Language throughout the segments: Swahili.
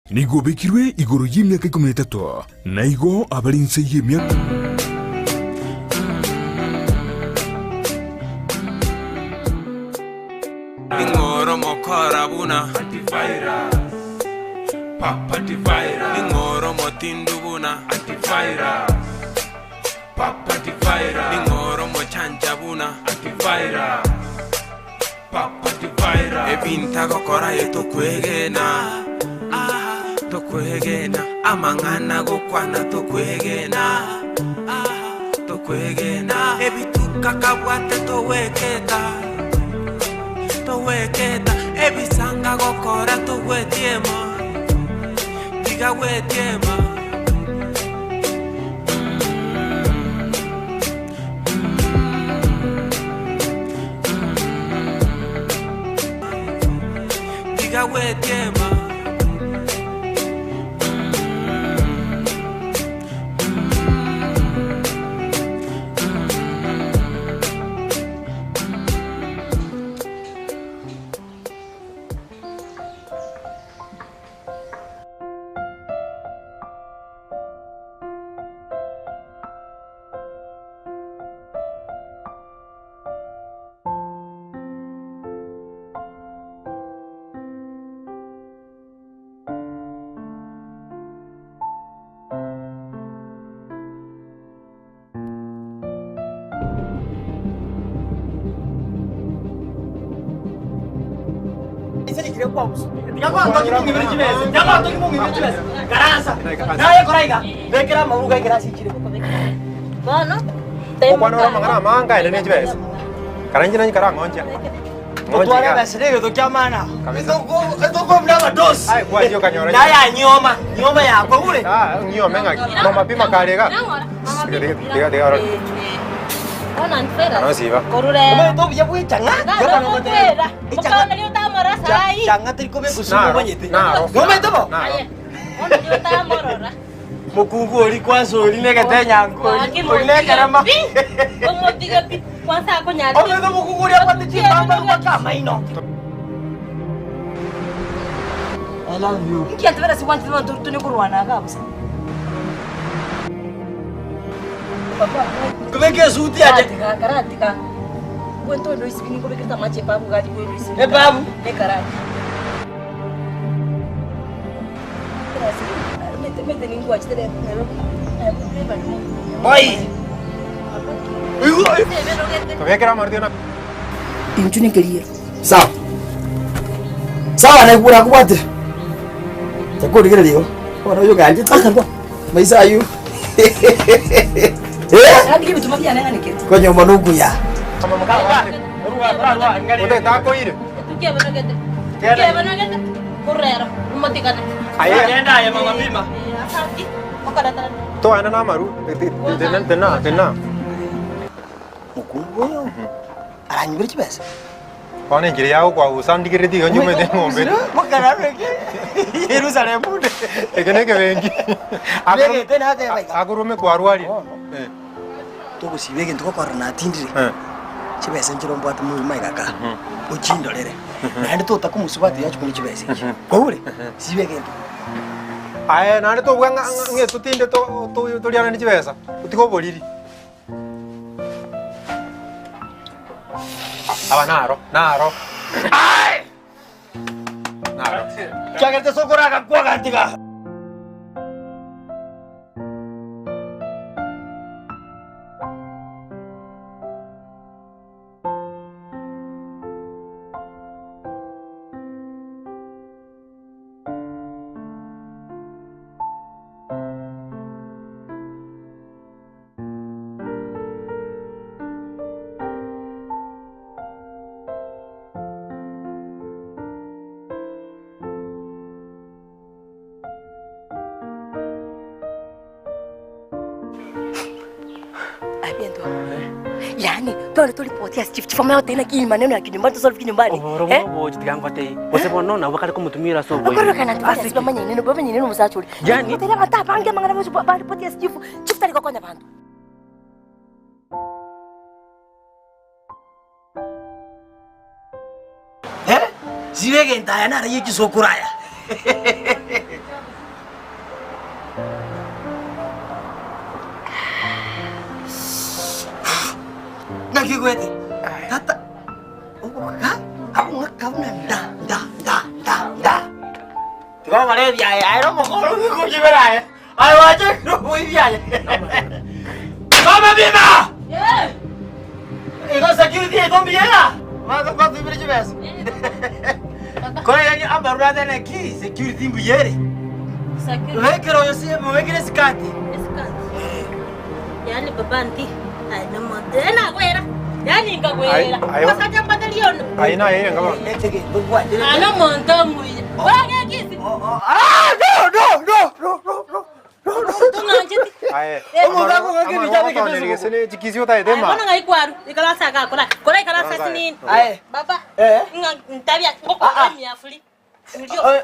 nigobekirwe igoro y'imyaka 13 naigo abarinse y'imyaka ingoro mokora buna antivirus antivirus ingoro motindu buna antivirus antivirus ingoro mochanja buna antivirus antivirus ebinta gokora yeto kwegena tokwegena amangana gokwana tokwegena ebituka kabwate toweketa ebisanga gokora towetiema diga wetiema diga wetiema No sih, Pak. Jangan terikut bersama banyak itu. Ngomong itu, Pak. Mau kuku di kuaso, ini katanya nyangkut. Ini karena kuasa aku nyari. Oh, itu mau kuku dia apa tuh? Apa macam maino? I love you. Kita tuh ada si wanita tuh tuh nih kurwana apa sih? Como é que é suti aja? Karatika. Gue tuh nulis ini gue pikir sama Cie Babu gak di gue nulis. Babu? Karate. Mete nih gue aja deh. Oi. todavía quiero morder una Pincho ni quería. Sawa. Sawa na kura kuwate. Takuri kile dio. Wana yo ganje taka kwa. Maisa ayu. Hadi kitu tumapia nani kitu. Kwenye manugu ya. sama mukaba udah tako ide tukia banagete kurera umatikana Ayenda ya mama bima. asati okadata to ana na maru tena Mukungu yo. Aranyi beri cibes. kone jiri yao kwa usandi kiriti yo nyume de ngombe Makara reke. Yerusalem bude. ekene ke bengi Bege tena hata baika. agurume kwa ruari Toko sibege ntoko kwa na tindire. Chibese njiro mbwatu mu mai kaka. Uchindolere. Nandi to takumusubati yacu kuni chibese. Kwaure. Sibege ntoko. aye nani to bwanga nge tutinde to liana ni chibesa utiko boliri aba naro ai naro Chagerte sokora kakwa kantika. Yani, pale tulipotea chifu mama tena kini maneno ya kinyumbani tu solve kinyumbani. Eh? Bobo jitikangu tei. Bose bono na wakati kumutumira so boy. Akoro kana tupasi baba nyeneno musachuli. Yani tena mata pange mangana bosi bali potea chifu. Chifu tali kokonya bantu. Zibege ntaya nara yiki sokuraya. kikwete. Tata. Aku ngekau dah. Tiga malah dia ai nó một con nó chỉ bên này. Ai qua chứ nó vui vậy. Mama Bima. Ikaw security itong bigyan na. Mga kapag bibili siya bes. Kaya yang ang barulada na ki security bigyan. Security. Wekero yosiye mwekere skati. Yani babanti. Ay naman. Na kwera. Yani ngakwera. Masaja batalyon. Ay na yun ka ba? Sige, bugwa. Ano mo ntamu. Wala kisi. No. Tunanjiti. Ay. Omo ga ko ngakini jabe ke Ni sini jikisi utai de ma. Ano ngai kwaru? Ikala saka kola. Kola ikala sasini. Ai. Baba. Eh. Ntabia ngokora miafuli.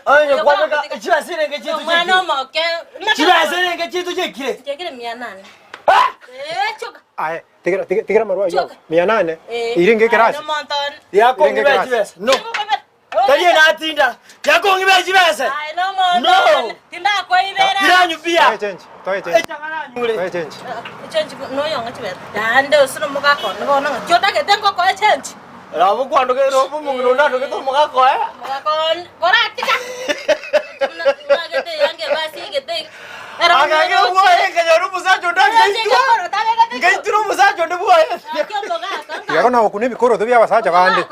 Oye, kwano ka chiba sine ke chitu. Mwana moke. Chiba sine ke chitu chekire. Chekire 800. Choka. Ay, tigira marwa yo. 800. Iringe kirasi. Yako ngibe chibes. No. Taliye na tinda. Yako ngibe chibes. Ay no mo. Tinda ko ibera. Kiranyu pia. Toy change. Changana nyule. Toy change. Change no yonga chibera. Dande usino muka ko no no. Chota ke tengo ko change. Rabu kwando ke robo mungu na to ke to muka ko eh. Muka ko kora tika. Ngagete yange basi gete. Aga ke buaya ke jaru musa chota ke. Ngai turu musa chota buaya. Tiga kona okune bikoro to bya basa jabande.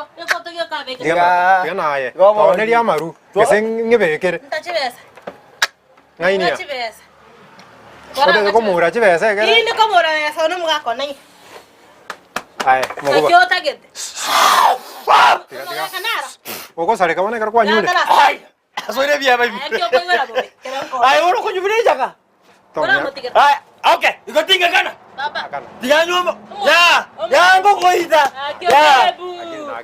Tiga na aye. To ne lia maru. Kesen ngebekere. Ntachibesa. Ngai ni. Ntachibesa. Ode ko mura chibese ke. Ini ko mura ya sono muka ko nai. Ay, mo ko. Chota gete. Tiga. Oko sare ka wana kar kwa nyule. Ai. Asoire bia bai. Kyo ko ngara bo. Ai oro ko nyubire jaka. Kora mo tiga. Ai, okay. Iko tinga kana. Baba. Tiga nyumo. Ya ngo ko ita. Ya. Bu.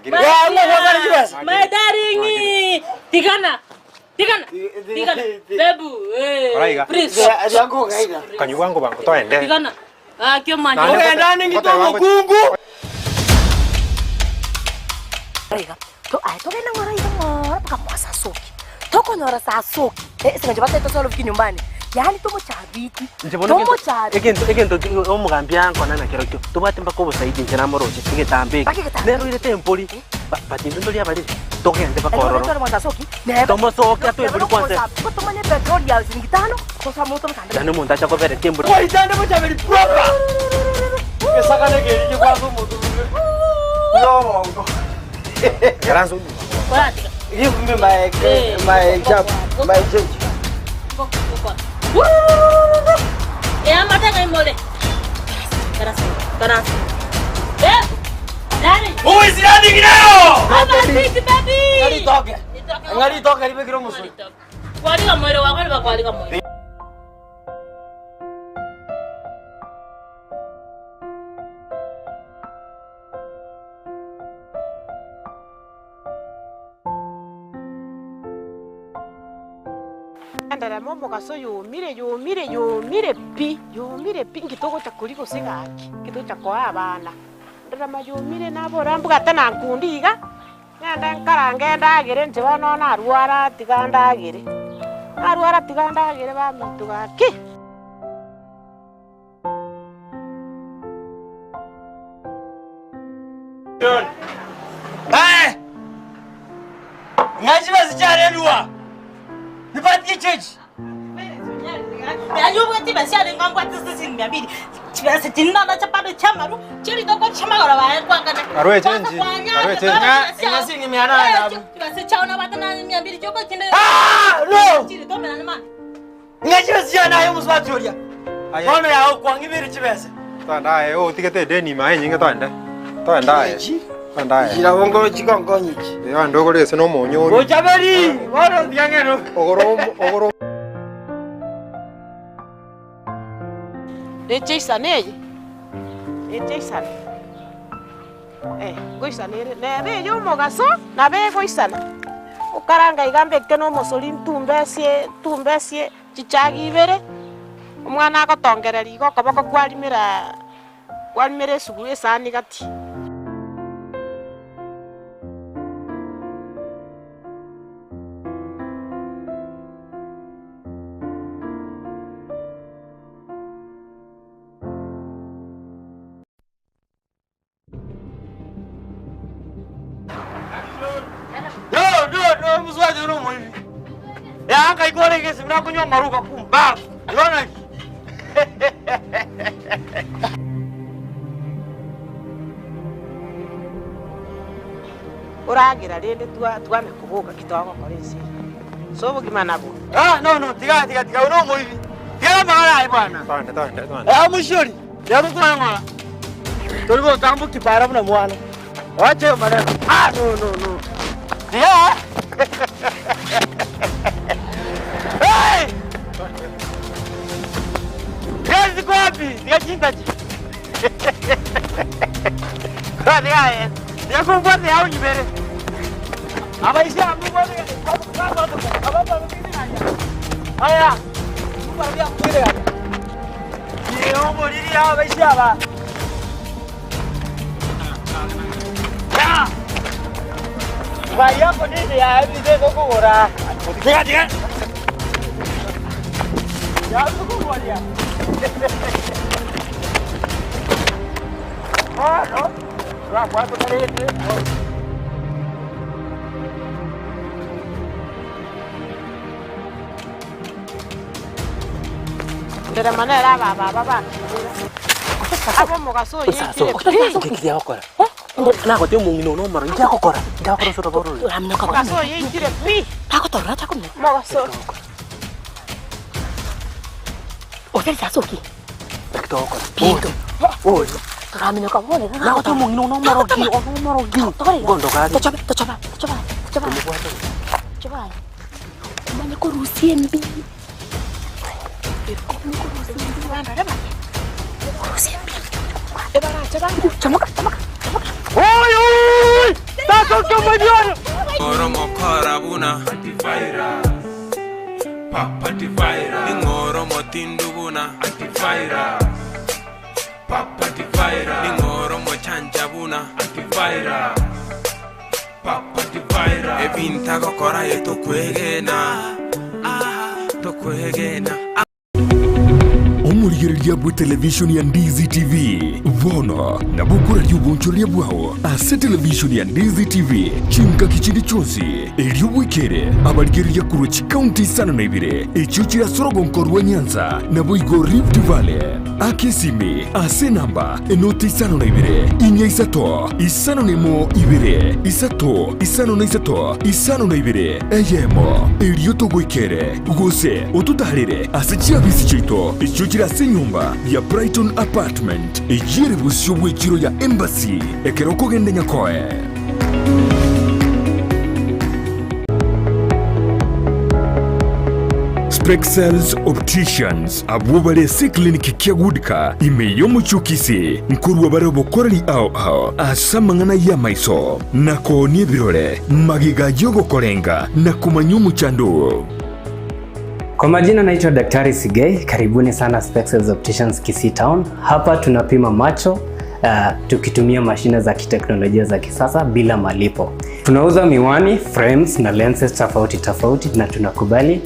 Ya ngo ko kar chibes. Madaringi. Tigana. Bebu. Oraiga. Please. Ya ngo gaida. Kanyu wangu bang to ende. Tigana. Kyo manja. Nani? Oke, ndani ngitomo kungu. Oraiga. To kena ngora ita ngora paka mwasa soki. Toko nyora sa soki. Singa jabata ito solo viki nyumbani. Yani tomo chabiti. Tomo chabiti. Egento omugambia nkona na kero kyo. Tubate mbako bosaidi nkena moroje. Igetambe. Nero ile tempoli. Batindu ndoli abali. Tokende bakororo. Tomo mwasa soki. Tomo soki atwe kwanza. Tomo ne petrol ya zingitano. Tosa moto mkanda. Dano monta chako vere tempoli. Woi, tande mo chabeli proper. Kesaka ne geri kwa so moto. No. Garanzo. Kora tiga. Give me my job, my change. Mata ngai mole. Karas. Dari. Who is running now? Baba sisi baby. Ngari toke ribe kiro musu. Kwali ka moyo wako ni bakwali ka moyo. Andara momo kaso yomire pi ngitoko chakuliko sigaki kito chakoa abana ndara mayomire nabora mbuga tana nkundiga ngenda nkarange ndagire njiba no narwara tigandagire ba mintu gaki Ngaji basichare luwa. Nipati chechi. Ayo wati basiale ngangwa tsisi ngabidi. Chibasa tinna na chapado chamaru. Chiri doko chamagora ba kwa kana. Arwe change. Ngasi ni miana na. Chibasa chauna batana ngabidi joko tinda. No. Chiri to mena man. Ngaji basichare na yo muswatoria. Mama ya kwa ngibiri chibasa. Tanda aye o tikete deni ma nyinga tanda. Tanda aye. Tanda aye. Jira wongo chikongonyichi. Ya ndogo lese no monyo. Ochaberi, waro diangero. Ogoro. Echeisaneye. Goisanere. Nebe yo mogaso, nabe goisana. Ukaranga igambe keno mosori tumbesie chichagi ibere. Umwana agotongerera igo koboko kwarimire suguru esani gati. ikore kesi na kunywa maruka kumbavu. Unaona? Uragira rende tuame kubuka kitoko korisi. Sobo kimanabu. No, tiga uno muivi. Tiga mara bwana. Twende. Mushuri. Ya tukuna ngala. Tulipo tambu kipara mna mwana. Wache maneno. No. Yeah. Hey! Kazi kwa wapi? Nikachindaje? Kwani haya? Yakufuata au nyibere? Abaisha mbona? Ababa mimi nanya. Haya. Mbona mbele hapa? Yeo moriri abaisha ba. Ya. Vaya con ese ya viste cómo ora. Diga. Ya cómo ora. No. Va cuánto sale este. De manera va. Abo mogaso yiki. Kiki ya okora. Na ko temu ngino no maro ya okora. Ya okora so boro. Amna ko. Mogaso yiki pi. Ako torra ta kumne. Mogaso. Hotel Sasuki. Ekto okora. Pinto. Oh. Ramino ka wole. Na ko temu ngino no maro ki. No maro ki. Gondo ka. Coba. Mane ko Rusien bi. Coba. Oi! Tá tocando de Oromo korabuna antifaira. Papa antifaira. Ingoromo tindubuna antifaira. Papa antifaira. Ingoromo chanjabuna antifaira. Papa antifaira. Evinta kokora yeto kwegena. Tokwegena. Omurigereria bwa television ya Ndizi TV Vono na bukura ry'ubunchuri bwawo ase television ya Ndizi TV chimka kichindi chonsi ery'ubwikere abarigereria kuruchi county sana na ibire echuchira sorogonko rwa Nyanza na Boigo Rift Valley akesimi ase namba enoti isano na ibire inya isato isano nemo ibire isato isano na isato isano na ibire eyemo eryoto gwikere gose otutarire ase chiabisi chito echuchira ase nyumba ya Brighton Apartment ejire busyo bw'ekiro ya Embassy ekeroko gende nyakoe. Spexels Opticians abubale se clinic kia gudka imeyo muchukisi nkurwa bare bokorani ao asamangana ya maiso nako ni birore magiga yogo korenga na kumanyumu chandu. Kwa majina naitwa Daktari Sigei, karibuni sana Spexels Opticians Kisii Town. Hapa tunapima macho tukitumia mashine za kiteknolojia za kisasa bila malipo. Tunauza miwani, frames na lenses tofauti na tunakubali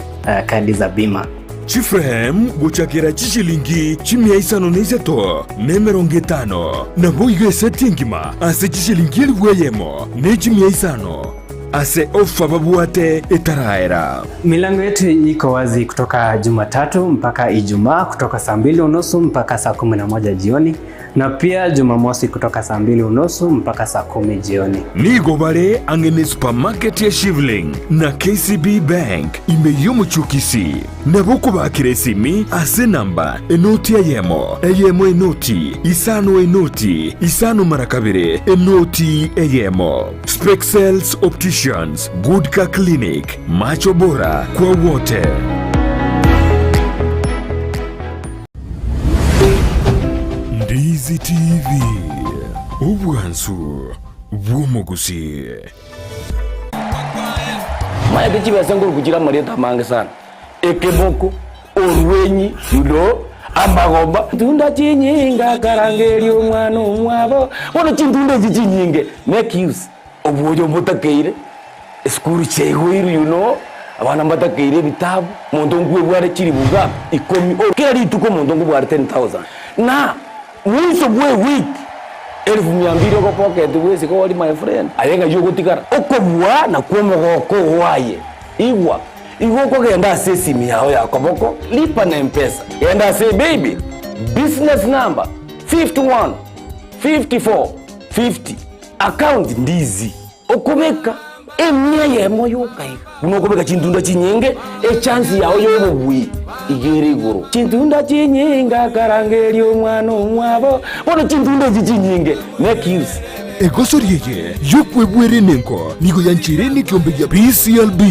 kadi za bima. Chiframe guchakira chishilingi chimia isano neiseto nemeronge tano na boigo eseti ngima ase chishilingi elweyemo ne chimia isano ase ofa babuate etaraera. Milango yetu iko wazi kutoka Jumatatu mpaka Ijumaa kutoka saa 2:30 mpaka saa 11 jioni na pia Jumamosi kutoka saa 2:30 mpaka saa 10 jioni. Nigo bare angene supermarket ya Shivling na KCB Bank imeyomo chukisi na boku bakiresimi ase namba enoti eyemo enoti isano marakabire enoti eyemo. Spexels Opticians, Goodka Clinic, macho bora kwa wote. Ndizi TV, ubwansu bw'umugusi. Maya bichi basenguru kugira mareta mange sana. Ekeboko, orwenyi, ndo amagomba. Tunda chinyinga karangeri omwana omwabo. Wono chintunda chinyinge. Make use. Obujo mutakeire. Skuru chegwiru abana mbatakeire bitabu. Mondongu bware chiri buga. Ikomi okeri tuko mondongu bware 10,000. Na mwiso bwe week 1200 ko pocket wese ko wali my friend ayenga yogo tikara okobwa na kwomogoko waye igwa igoko genda se simu yao ya koboko lipa na M-Pesa genda se baby business number 51 54 50 account ndizi okubeka emya yemo yokai unokubeka chintunda chinyenge chance yao yobubwi igere iguru chintunda chinyinga karangeri omwana omwabo bono chintunda chinyinge make use egosorieye yokwebwere nenko nigo yanchire ni kiombe ya PCLB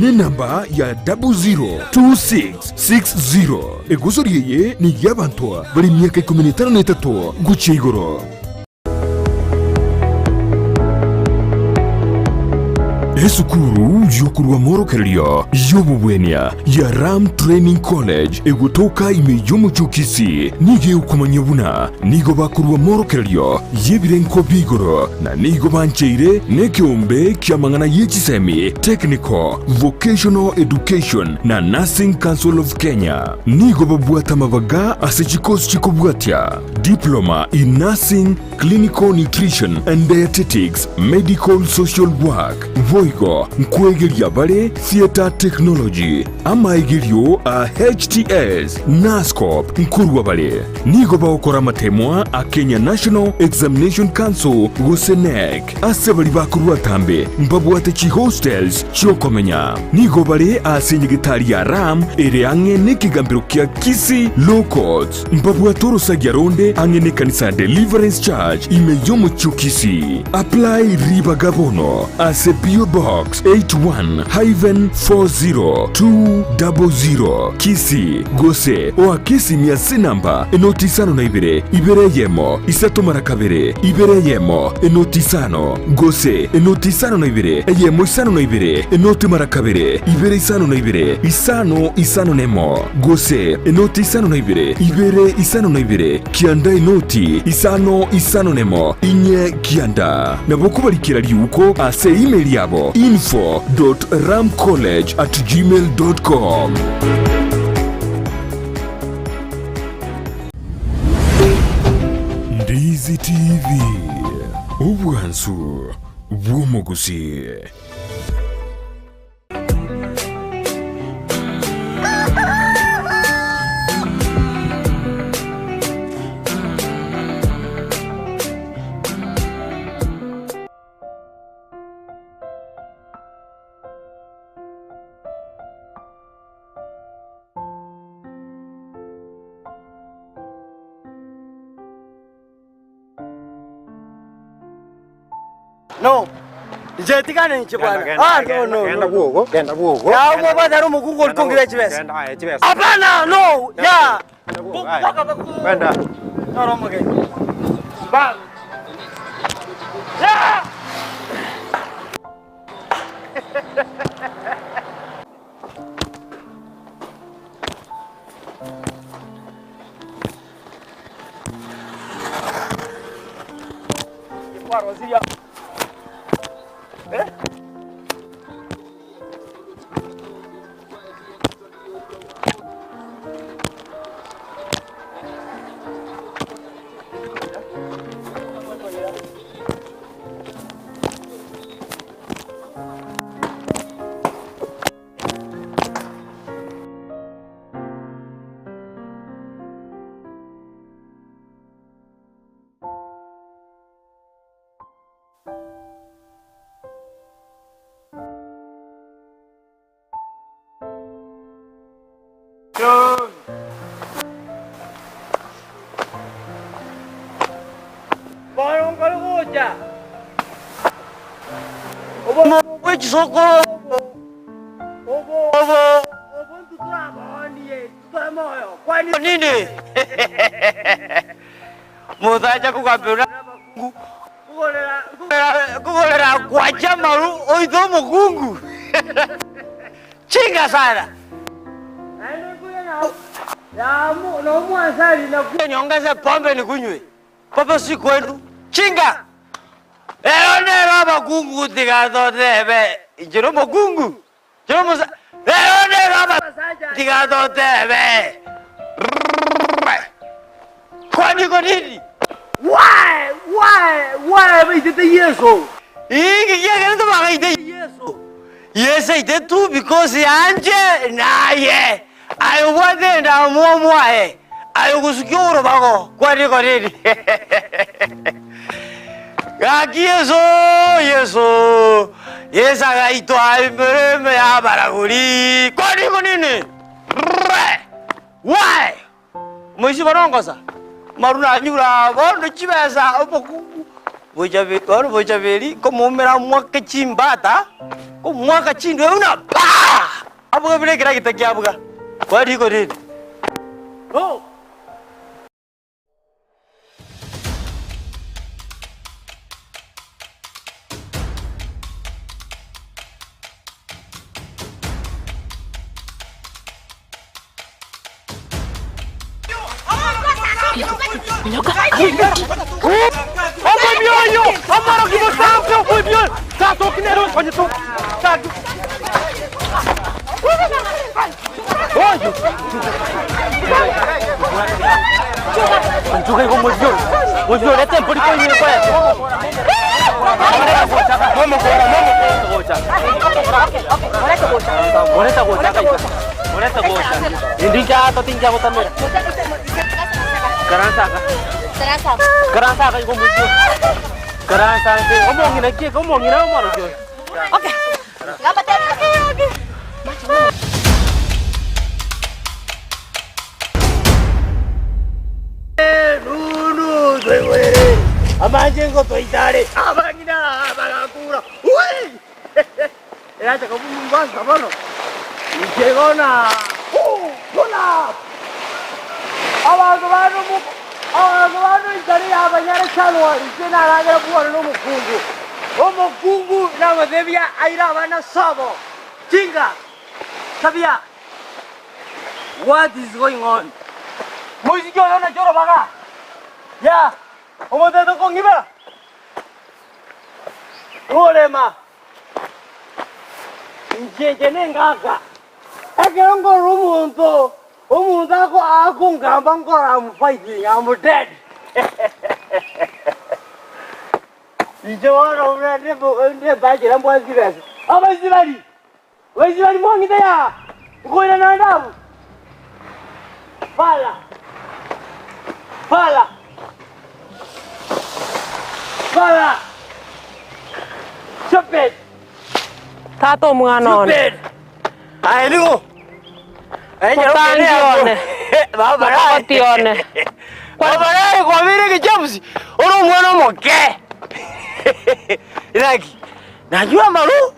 ni namba ya 002660 egosorieye ni yabantu bari miaka 13 gucha iguru. Esukuru yokurwa morokerio yobubwenia ya Ram Training College egutoka ime yomuchukisi nige ukumanyabuna nigo bakurwa morokerio yebirenko bigoro na nigo bancheire nekiombe kiamangana yechisemi Technical Vocational Education na Nursing Council of Kenya nigo babuata mabaga asechikos chikobwatia Diploma in Nursing, Clinical Nutrition and Dietetics, Medical Social Work Voigo nkwegeria bare Theatre Technology amaigerio a HTS NASCOP nkurwa bare nigo baokora matemwa a Kenya National Examination Council gusenek asebali bakurwa tambe mbabwate chi hostels chokomenya nigo bare a senyegitari ya Ram ere ange nekigambiro kia Kisi Low Courts mbabwatoro sagyaronde ange ne kanisa Deliverance Church ime yomo chukisi apply riba gabono as a PO Box 81-40200 Kisi Gose oa Kisi miasi namba enotisano na ibere yemo isato marakabere ibere yemo enotisano Gose enotisano na yemo isano na enoti marakabere ibere isano na isano nemo Gose enotisano na ibere isano na kianda enoti isano nemo inye kianda nabokubarikira liuko ase email yabo info.ramcollege@gmail.com. Ndizi TV ubwansu bw'omuguzi. No. Jetikane nchi bwana. No. Genda buogo. Ya umo bada rumu kungol kongire chibesa. Genda chibesa. Hapana, no. Ya. Genda. No romo ke. Ba. Ya. Kwa Rosia. John. Barong kalau aja. Obo mau soko. Obo tu apa ni? Tu mau ya? Kau ni ni. Mau saja aku kabur. Aku boleh kuaja malu. Oh itu mau gungu. Cingga sana. Ya no asali na kunyongeza pombe ni kunywe. Papa si kwenu. Chinga. Nero magungu tigado debe. Jero magungu. Jero musa. Nero tigado debe. Kwani konini? Why? Ite yeso. Iki yagenda banga ite yeso. Yes, I did too because anje naye. I wasn't a mwae. I was cure bago. Kwani kwani. Gaki yeso. Yes, I ito ai me abaraguri. Kwani kwani. Why? Moisi barongosa. Maruna nyura bono chibesa opoku. Voja veri como mera mwaka chimbata. Ko mwaka chindwe una pa. Abuga bile kira kita kya abuga. Kwani kwani. Oh. Kerasa kan kumpul. Kerasa itu ngomongin lagi, ngomongin apa lagi? Oke. Enggak apa-apa. Oke. Dulu, dewe. Amanje ko to itare. Abangina, abagakura. Uy! Era te como un basta, mano. Y llegó na. ¡Hola! Abagano mu. Abagano itare abanyara chalwa. Ikena raga buwana no mukungu. Omukungu na madebia aira bana sabo. Chinga. Sabia. What is going on? Musiki ona joro baga. Ya. Omote to con iba. Olema. Injeje nengaka. Akengo rumunto. Omuda ko akong gambang ko am fighting. I'm dead. Ijoro ne bajira mbo azibes. Abazibari. Wazibari mo ngita ya. Ngoina na ndabu. Fala. Fala. Fala. Stupid. Tato mwana on. Stupid. Ai ligo. Ai Kotangione. Baba Kotione. Baba kwa vile kichapusi. Oro mwana moke. Iraki. Najua maru.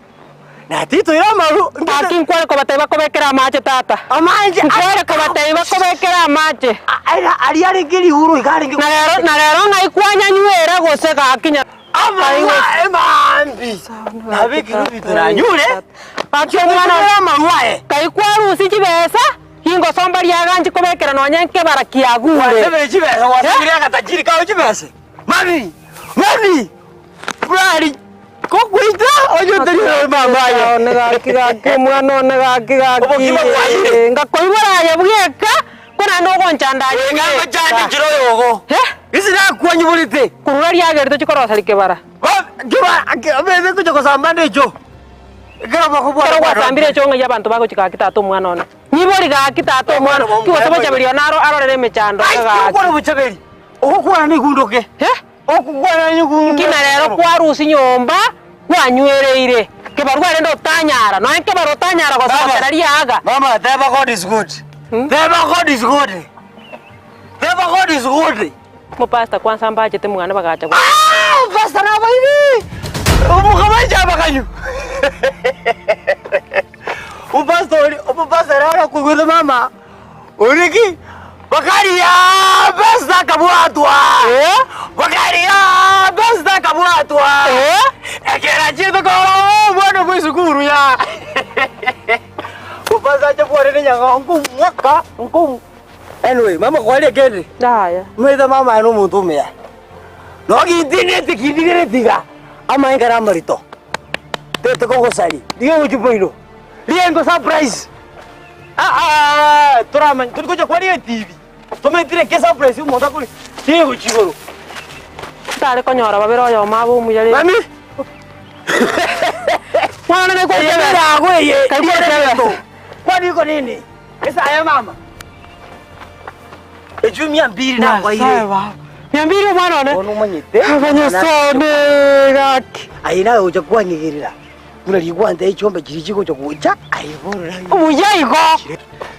Na tito ira maru. Akin kwale ko bateba ko bekera mache tata. Amanje. Kwale ko bateba ko bekera mache. Aira ariare ngiri huru igari ngi. Na lero na ikwanya nywera gose ka akinya. Amambi. Nabe kirubi turanyure. Akyo mwana Mwana maruae. kai kwaru si kibesa. Hingo somba lyaganji ko bekera no nyenke barakiagure. Sebe chibesa wasibiria katajiri kawo chibese. Mami. Mami. Brari. Kokwita ojo teri mama ya. Onega mwana ngakoibora ya bweka kona no gonchanda Nga chandi chiro yogo. Isi na kwanyubulite. kurura lyagerito chikorosa likebara. Kiba abeze kujo kusambande cho. Gaba kubwa. Pero wasambire chonga y'abantu bako chikakitato mwana ona. Nyibori ga kitato mwana kiwo sabo chabiri naro arorere mechando ga. Kwa buchaberi. Okukwana ni gundoke. Okukwana ni gundoke. Kina rero kwarusi nyomba wanywereire. Kebarware ndo tanyara. No enke baro tanyara go sambira lyaga. Mama, Deva God is good. Deva God is good. Deva God is good. Mo pasta kwanza mbaje te mwana bagacha. Pasta na baby. Umukamaja bakanyu. Upasta rara kugudu mama. Uriki. Bakaria pasta kabuatwa. Bakaria pasta kabuatwa. Ekera chido ko bueno kuisukuru ya. Upasta chapore ni nyanga mwaka nkum. Anyway, mama kwali kende. Daya. Mweda mama eno muntu meya. Nogi dinete kidire tiga. Ama engara marito. Tete koko sali. Dige ujipoino. Liengo surprise. Turaman, tulikuja kwa TV. Tumetire ke surprise umonda kuli. Dige uchigoro. Tare konyora babero yo mabu mujali. Mami. Mwana ni kwa Wewe. Karibu. Kwani uko nini? Pesa ya mama. Eju 200 na kwa ile. Sawa. 200 mwana ne. Ono manyite. Abanyasone gaki. Aina uja kwanyigirira. Kuna ligwanda ichombe kirikiko cyo kuja. Ayibora. Umuyaiko.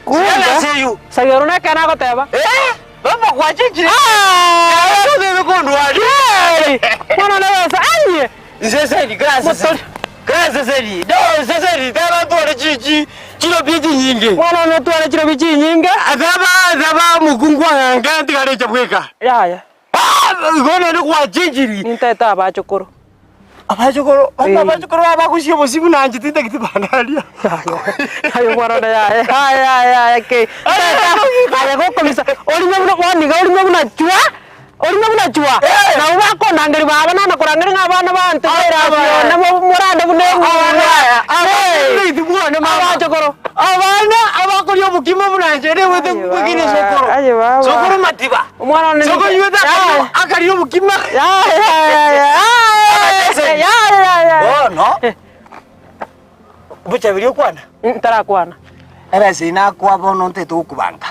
Kuya seyu. Sagero na kana ko teba. Baba kwa chichi. Ndio kondo waje. Mwana ne basa anye. Sasa ni grasa. Grasa sasa. Sasa tara tore chichi. Kilo biji nyingi. Mwana ne tore kilo biji nyingi. Adaba mugungu anga ndigale chabweka. Yaya. Gona ni kwa chichi. Ninteta abachokoro. Abachokoro abakushye musibu nanje tinda kitibanalia. Ayo mwana ne ya ke. Aya ko komisa. Olimwe buna chua. Na ubako nangiri baba na kurangiri ngabana bantu era na murande bunengu. Abachokoro. Abana abakulyo bukima bunanje ne wete bugine sokoro. Ayo baba. Sokoro matiba. Mwana ne. Sokoro yuda akaliyo bukima. Ya. Oh no. Bucha bilyo kwana. Tarakwana. Era sina kwa bono nte kubanga.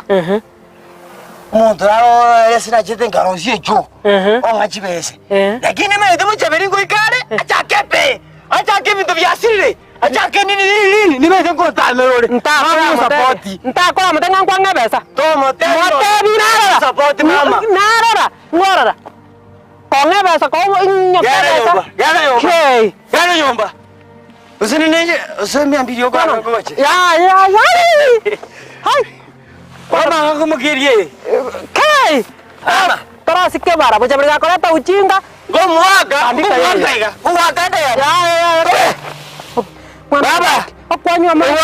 Umuntu raro sina chete ngaro siecho. Onga chibese. Lakini mimi ndio bucha bilingo ikale achakepe. Achakepe ndo byasirire. Achake nini nimeze ngo tamerore. Ntakora support. Ntakora mutenga kwanga besa. Tomo te. Mote binara. Support mama. Ngorora. Konga besa ko nyoka. Gana nyomba. Usini neje, usemi ambili kwa ngoche. Ya. Hai. Mama ngumugirie. Kai. Mama. Tara sikke bara bocha bega ko ta uchinga. Ngomwaga. Ya. Baba. Akwanywa mange.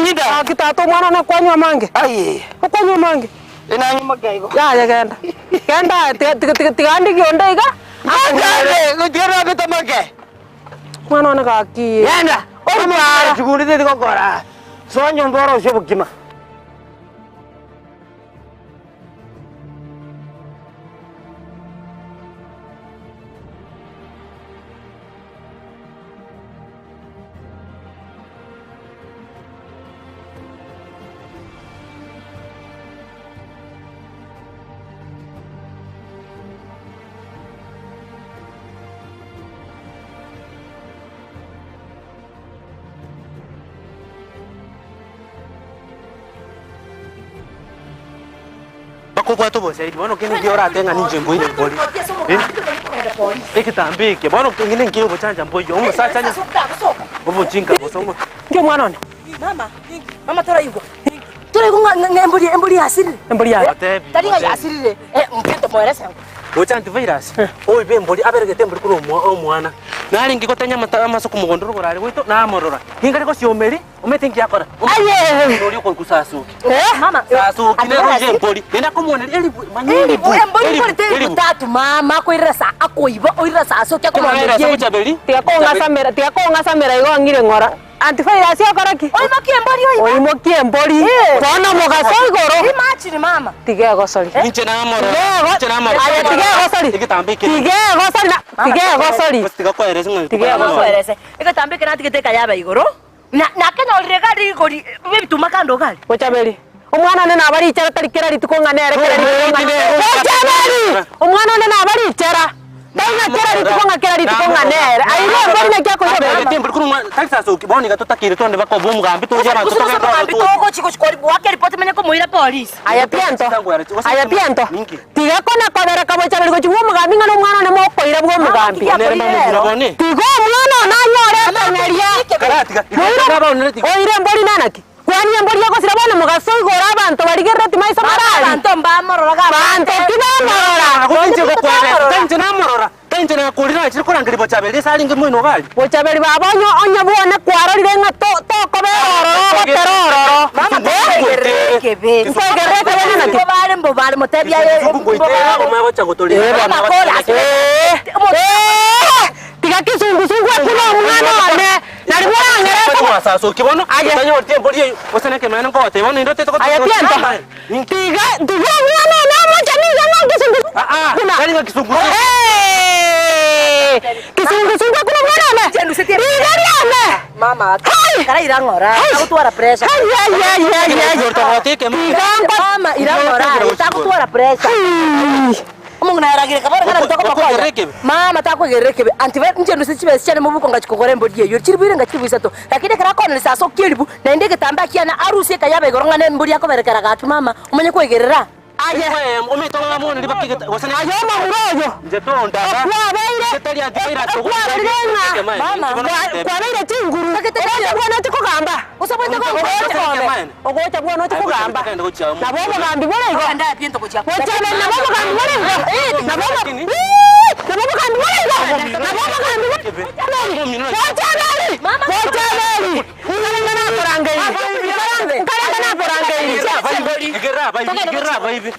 Ngida. Kitato mwana na kwanywa mange. Ai. Akwanywa mange. Ina nyuma gaigo. Ya genda. Genda tigandi kionde iga. Agare, ngutira bitamage. Mwana na kaki. Yenda. Orma chukuri de kokora. Sonyo ndoro shobukima. Kwa to bosa bwana kini giora tenga ninje mboyi poli. Ikitambike bwana kingine ngio bochanja mboyi umu sa chanya. Umu jinga bosomo. Ndio mwana one. Mama tora yugo. Tora yugo ngembuli asiri. Embuli ya. Tadi nga asiri mkento moeresa. Bochanja virus. Oyi be mboli aberege tembuli kuro mwana. Nali ngikotanya amasoko mugondoro korali wito na amorora. Ngingari ko siomeri umetingi yakora. Aye. Noli ko kusasu. Mama. Sasu kinero je mboli. Nenda kumwona eli manyeli bu. Mboli ko te butatu mama ko irasa akoiba oirasa asokia ko mwona. Tia ko ngasamera igo ngire ngora. Antivirus yakoraki. Oyi mokiembori oyi. Oyi mokiembori. Tona mugaso igoro. Imagine mama. Tige gosori. Ninche na amoro. Aya tige gosori. Ikitambike. Tige gosori. Tiga kwa erese ngani. Tige gosori. Ikatambike na tige teka yaba igoro. Na kenya olregari gori bibituma kando gali. Bochabeli. Umwana ne nabari ichara tarikera ritukongane erekera ritukongane. Bochabeli. Umwana ne nabari ichara. Daina kera ritukongane. Ayo mbori na kyako yobe. Tembo kuruma takisa so kiboni gatotakire tonde bako bomu gambi toje abantu toko chiko chikori wake report menye ko muira police. Aya pianto. Tiga kona kodera kabo chabeli ko chiwo mugambi ngano mwana ne moko ira bwo mugambi. Tigo mwana na nyore taneria. Karatiga. Oire mbori nanaki. Kwani mbori yako sirabona mugaso igora abantu barigerra timaisa marali. Abantu mbamorora abantu kinamorora. Akonje ko kwere. Tanje namorora. Tanje na kulira chiri kurangiri bochabeli salinge mwino gali. Bochabeli babonyo onya buone kwarorire nga to koberoro teroro. Mama kebe. Kebe bana na kobale mbobale motebya ye. Mama wacha gotolira. Mama kola. Tiga kisungu akuna mwana ne. Nari mwana ngere ko masa so kibono. Tanyo ortie mboli osana ke mana ko te wono ndo te ko. Aya pianto. Tiga mwana na mocha ni nga kisungu. Kali nga kisungu. Kisungu kuna mwana. Jendu setia. Rigariane. Mama. Kara irangora. Takutwara pressure. Mama irangora. Takutwara pressure. Mungu na yaragire kabara kana mtoko makoya. Mama takwegerekebe. Antivet njendo sichibe sichane mubuko ngachikogore mbodie. Yo chiribire ngachibuisa to. Lakini kara kona saso kiribu na ndege tamba kiana arusi kayabe gorongane mbodi yako berekera gaki mama. Umenye kwegerera. Aye umetonga mwana libakike wasana Ayoma muroyo. Njetonda ba. Kwa baire. Setali antifaira to. Mama. Kwa baire tinguru. Ogocha bwana tikugamba. Usabwete ko ngocha. Ogocha bwana tikugamba. Na bobo gambi bwana igo. Anda piento kuchia. Wachana na bobo gambi bwana igo. Na bobo gambi bwana igo. Na bobo gambi bwana. Wachana. Mama. Wachana. Unana koranga hivi. Karanga na koranga hivi. Igera baby.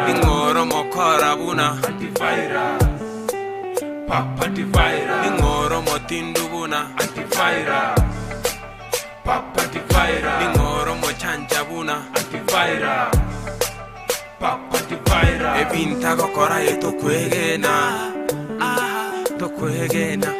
Ingoro mokora buna antifaira Papa antifaira Ingoro motindu buna antifaira Papa antifaira Ingoro mochanja buna antifaira Papa antifaira Ebinta kokora yeto kwegena Tokwegena